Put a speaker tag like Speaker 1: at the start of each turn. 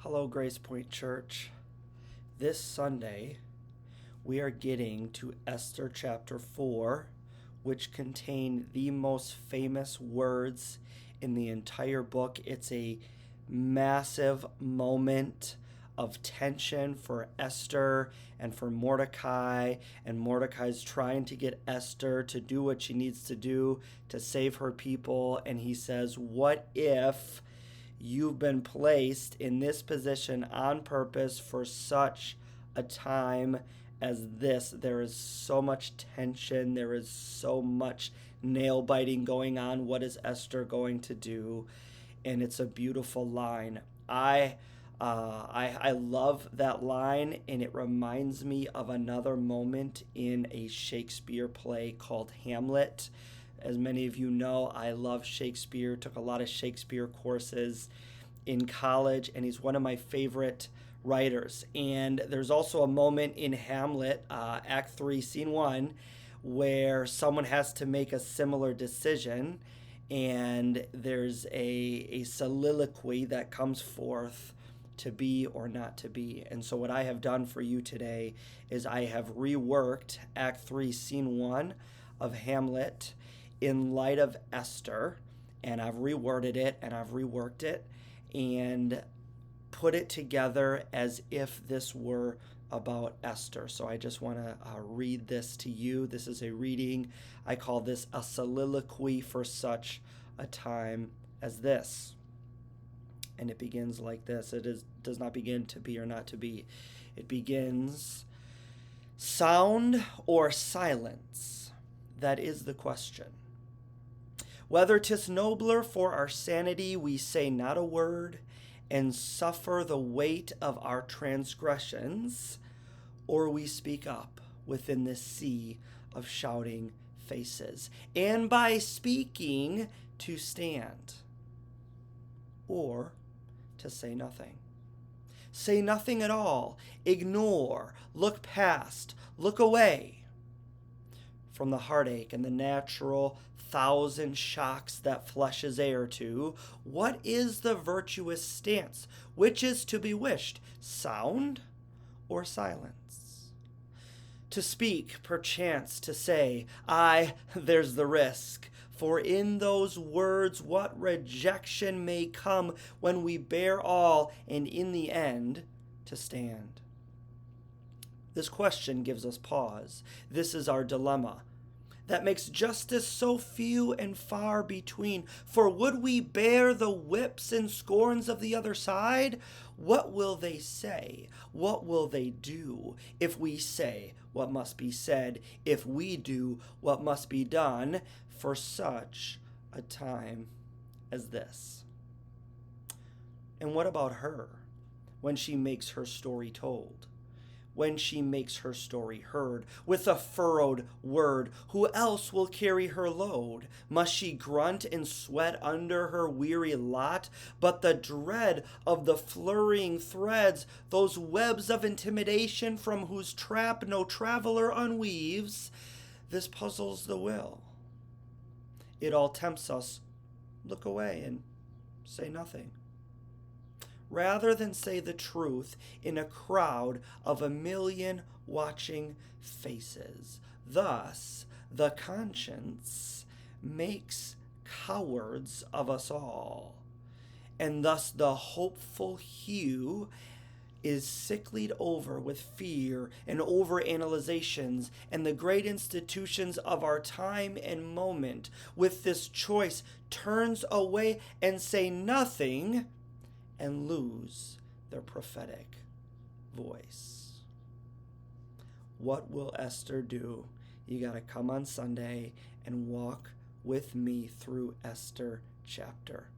Speaker 1: Hello, Grace Point Church. This Sunday, we are getting to Esther chapter 4, which contain the most famous words in the entire book. It's a massive moment of tension for Esther and for Mordecai, and Mordecai's trying to get Esther to do what she needs to do to save her people, and he says, "What if you've been placed in this position on purpose for such a time as this?" There is so much tension. There is so much nail biting going on. What is Esther going to do? And it's a beautiful line. I love that line, and it reminds me of another moment in a Shakespeare play called Hamlet. As many of you know, I love Shakespeare, took a lot of Shakespeare courses in college, and he's one of my favorite writers. And there's also a moment in Hamlet, Act 3, Scene 1, where someone has to make a similar decision, and there's a soliloquy that comes forth to be or not to be. And so what I have done for you today is I have reworked Act 3, Scene 1 of Hamlet in light of Esther, and I've reworded it and I've reworked it and put it together as if this were about Esther. So I just want to read this to you. This is a reading. I call this a soliloquy for such a time as this. And it begins like this. Does not begin to be or not to be. It begins, sound or silence? That is the question. Whether 'tis nobler for our sanity we say not a word and suffer the weight of our transgressions, or we speak up within this sea of shouting faces, and by speaking to stand, or to say nothing. Say nothing at all, ignore, look past, look away from the heartache and the natural thousand shocks that flesh is heir to. What is the virtuous stance? Which is to be wished, sound or silence? To speak, perchance to say, aye, there's the risk. For in those words what rejection may come when we bear all and in the end to stand. This question gives us pause. This is our dilemma that makes justice so few and far between. For would we bear the whips and scorns of the other side? What will they say? What will they do if we say what must be said, if we do what must be done for such a time as this? And what about her when she makes her story told? When she makes her story heard with a furrowed word, who else will carry her load? Must she grunt and sweat under her weary lot? But the dread of the flurrying threads, those webs of intimidation from whose trap no traveler unweaves, this puzzles the will. It all tempts us, look away and say nothing, rather than say the truth in a crowd of a million watching faces. Thus, the conscience makes cowards of us all, and thus the hopeful hue is sicklied over with fear and overanalyzations, and the great institutions of our time and moment with this choice turns away and say nothing and lose their prophetic voice. What will Esther do? You got to come on Sunday and walk with me through Esther chapter